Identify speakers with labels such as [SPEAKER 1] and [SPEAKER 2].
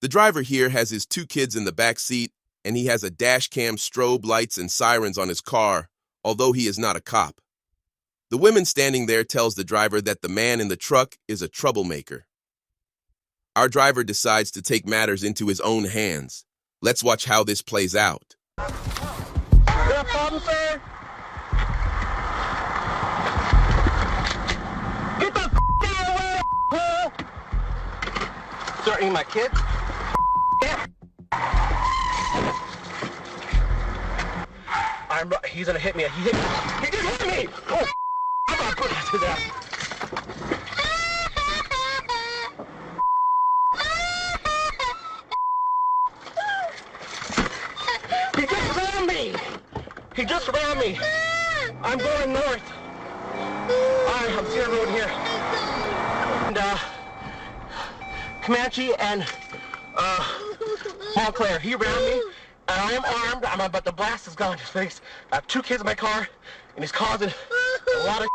[SPEAKER 1] The driver here has his 2 kids in the back seat, and he has a dash cam, strobe lights, and sirens on his car, although he is not a cop. The woman standing there tells the driver that the man in the truck is a troublemaker. Our driver decides to take matters into his own hands. Let's watch how this plays out.
[SPEAKER 2] Is there a problem, sir? Get the out of the way, Sir, ain't my kids? He's gonna hit me. He just hit me! Oh, I'm gonna put that to that. He just ran me! He just ran me! I'm going north. Alright, I'm seeing the road here. And, Comanche and, Montclair, he ran me. And I am armed. I'm about to blast this gun in his face. I have 2 kids in my car, and he's causing a lot of